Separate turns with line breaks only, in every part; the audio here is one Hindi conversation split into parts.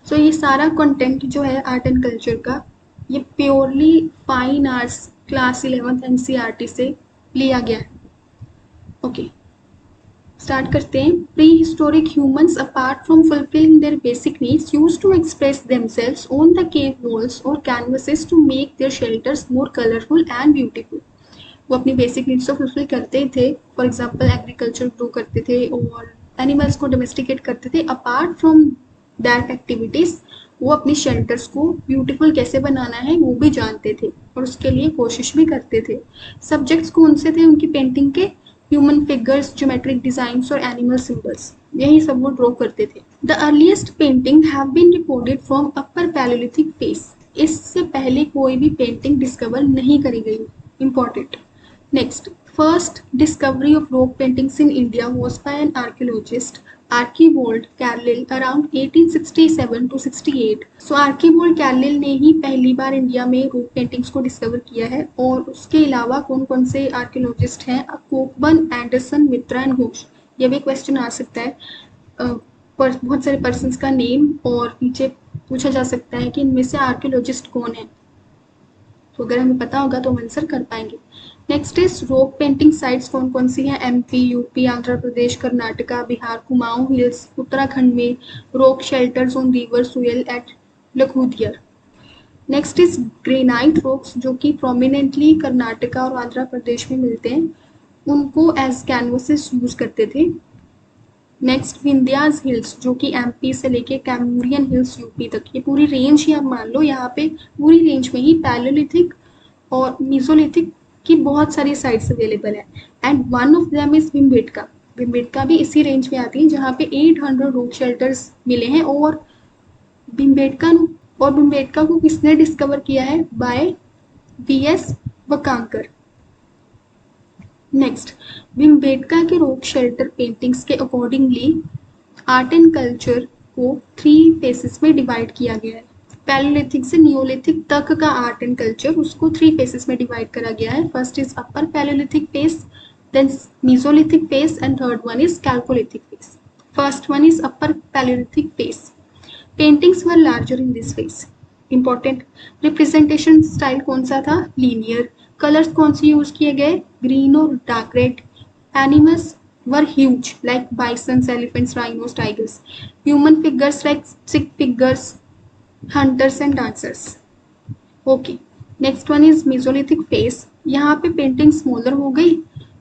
सो ये सारा कंटेंट जो है आर्ट एंड कल्चर का, ये purely fine arts class 11th NCERT से लिया गया है। ओके, स्टार्ट करते हैं। Pre historic humans apart from fulfilling their basic needs used to express themselves on the cave walls और canvases to make their shelters more colourful and beautiful. वो अपनी बेसिक नीड्स तो फुलफिल करते ही थे। फॉर एग्जाम्पल एग्रीकल्चर ग्रो करते थे और एनिमल्स को डोमेस्टिकेट करते थे। अपार्ट फ्रॉम दैट एक्टिविटीज वो अपनी शेल्टर्स को ब्यूटीफुल कैसे बनाना है वो भी जानते थे और उसके लिए कोशिश भी करते थे। सब्जेक्ट्स कौन से थे उनकी पेंटिंग के? ह्यूमन फिगर्स, ज्योमेट्रिक डिजाइंस और एनिमल सिंबल्स, यही सब वो ड्रॉ करते थे। The earliest painting have been reported from upper palaeolithic phase. इससे पहले कोई भी पेंटिंग डिस्कवर नहीं करी गई। Important. Next, first discovery of rock paintings in India was by an archaeologist Archibald Carlyle around 1867 to 68. So Archibald Carlyle ने ही पहली बार इंडिया में rock paintings को डिस्कवर किया है। और उसके अलावा कौन कौन से आर्कियोलॉजिस्ट हैं? कोकबर्न, एंडरसन, मित्रा एंड घोष। ये भी क्वेश्चन आ सकता है। बहुत सारे पर्सन्स का नेम और नीचे पूछा जा सकता है कि इनमें से आर्कियोलॉजिस्ट कौन है। तो अगर हमें पता होगा तो हम आंसर कर पाएंगे। Next is rock painting sites कौन कौन सी हैं? MP, UP, Andhra Pradesh, Karnataka, Bihar, Kumaon hills, Uttarakhand में rock shelters on river Suyal at Lakhudiyar. Next is granite rocks जो कि प्रोमिनेंटली कर्नाटका और आंध्र प्रदेश में मिलते हैं, उनको एज कैनवसेस यूज करते थे। नेक्स्ट विंध्याज हिल्स जो कि एमपी से लेके कैमूरियन हिल्स यूपी तक, ये पूरी रेंज ही आप मान लो। यहाँ पे पूरी रेंज में ही पैलियोलिथिक और मीसोलिथिक की बहुत सारी साइट्स अवेलेबल है। And one of them is Bhimbetka. Bhimbetka भी इसी रेंज में आती है जहाँ पे 800 रॉक शेल्टर्स मिले हैं। और भीमबेटका को किसने डिस्कवर किया है? By VS Wakankar. Next, Bhimbetka के रॉक शेल्टर पेंटिंग्स के अकॉर्डिंगली आर्ट एंड कल्चर को 3 फेसेस में डिवाइड किया गया है। पैलियोलिथिक से नियोलिथिक तक का आर्ट एंड कल्चर, उसको 3 फेसेस में डिवाइड करा गया है। First is upper palaeolithic phase, then mesolithic phase and third one is chalcolithic phase. First one is upper palaeolithic phase. Paintings were larger in this phase. Important. Representation style कौन सा था? लीनियर। कलर्स कौन से यूज किए गए? ग्रीन और dark red. Animals were huge like bisons, elephants, rhinos, tigers. Human figures like stick figures, hunters and dancers. Okay, next one is Mesolithic phase. यहाँ पे पेंटिंग स्मॉलर हो गई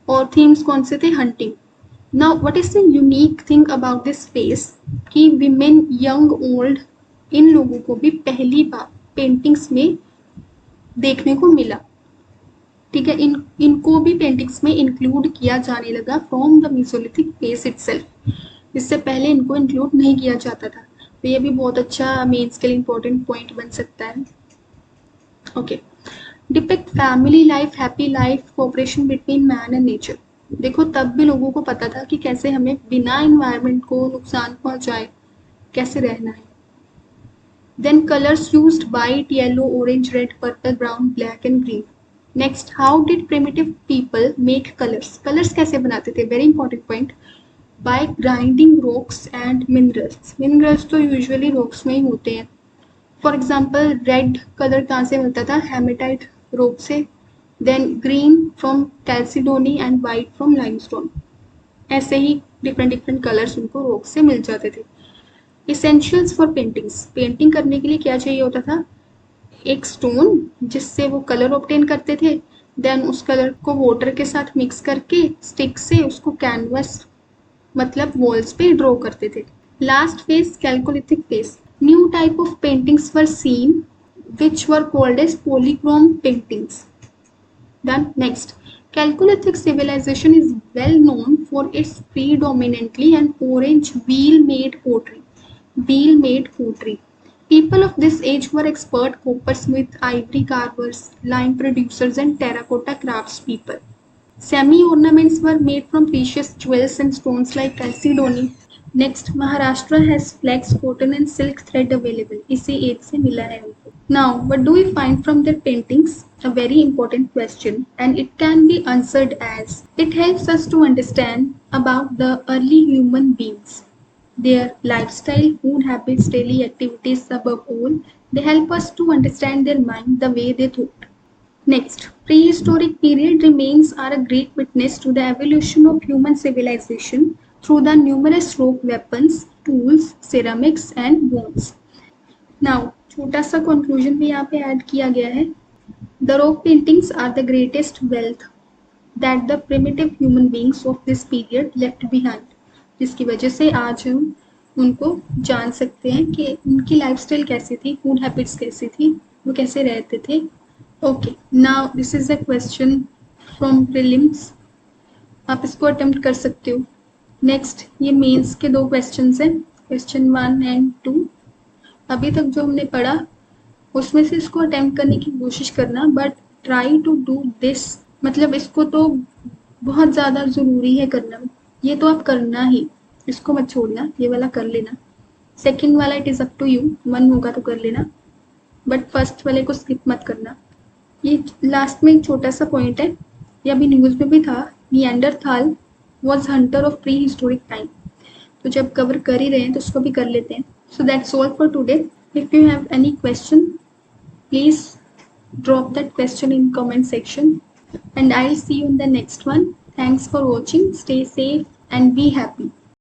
और थीम्स कौन से थे? Hunting. Now what is the unique thing about this phase कि women, young, old, इन लोगों को भी पहली बार पेंटिंग्स में देखने को मिला। ठीक है, इनको भी पेंटिंग्स में इंक्लूड किया जाने लगा from the Mesolithic face itself. इससे पहले इनको इंक्लूड नहीं किया जाता था। तो ये भी बहुत अच्छा मेंस के लिए इंपॉर्टेंट पॉइंट बन सकता है। Okay, depict family life, happy life, cooperation between man and nature. देखो तब भी लोगों को पता था कि कैसे हमें बिना एनवायरनमेंट को नुकसान पहुंचाए कैसे रहना है। Then colours used white, yellow, orange, red, purple, brown, black and green. Next, how did primitive people make colours? Colours कैसे बनाते थे? Very important point. By grinding rocks and minerals. Minerals तो यूजुअली रॉक्स में ही होते हैं। फॉर एग्जाम्पल रेड कलर कहाँ से मिलता था? हेमेटाइट रॉक से। Then green from chalcedony and white from limestone. ऐसे ही डिफरेंट डिफरेंट कलर्स उनको रॉक से मिल जाते थे। Essentials for paintings. पेंटिंग करने के लिए क्या चाहिए होता था? एक स्टोन जिससे वो कलर ऑब्टेन करते थे। देन उस कलर को वाटर के साथ मिक्स करके स्टिक से उसको कैनवस मतलब वॉल्स पे ड्रॉ करते थे। Last phase chalcolithic phase. New type of paintings were seen which were called as polychrome paintings. Then next, Chalcolithic civilization is well known for its predominantly and orange wheel-made pottery. Wheel-made pottery. People of this age were expert coppersmiths, ivory carvers, lime producers, and terracotta craftspeople. Semi-ornaments were made from precious jewels and stones like chalcedony. Next, Maharashtra has flax, cotton, and silk thread available. इसी एज से मिला है उनको. Now, what do we find from their paintings? A very important question, and it can be answered as it helps us to understand about the early human beings. Their lifestyle, food habits, daily activities, above all, they help us to understand their mind the way they thought. Next, prehistoric period remains are a great witness to the evolution of human civilization through the numerous rock weapons, tools, ceramics and bones. Now, छोटा सा conclusion भी यहाँ पे add किया गया है. The rock paintings are the greatest wealth that the primitive human beings of this period left behind, जिसकी वजह से आज हम उनको जान सकते हैं कि उनकी लाइफस्टाइल कैसी थी, फूड हैबिट्स कैसी थी, वो कैसे रहते थे. Okay, now this is a question from prelims, आप इसको अटेम्प्ट कर सकते हो. नेक्स्ट, ये मेंस के 2 क्वेश्चंस हैं, क्वेश्चन 1 एंड 2. अभी तक जो हमने पढ़ा उसमें से इसको अटेम्प्ट करने की कोशिश करना, but try to do this, मतलब इसको तो बहुत ज़्यादा ज़रूरी है करना, ये तो आप करना ही, इसको मत छोड़ना, ये वाला कर लेना. सेकंड वाला it is up to you, मन होगा तो कर लेना, बट फर्स्ट वाले को स्किप मत करना. ये लास्ट में एक छोटा सा पॉइंट है, ये अभी न्यूज़ में भी था, Neanderthal was hunter of pre historic time, तो जब कवर कर ही रहे हैं तो उसको भी कर लेते हैं. So that's all for today. If you have any question, please drop that question in comment section and I'll see you in the next one. Thanks for watching. Stay safe and be happy.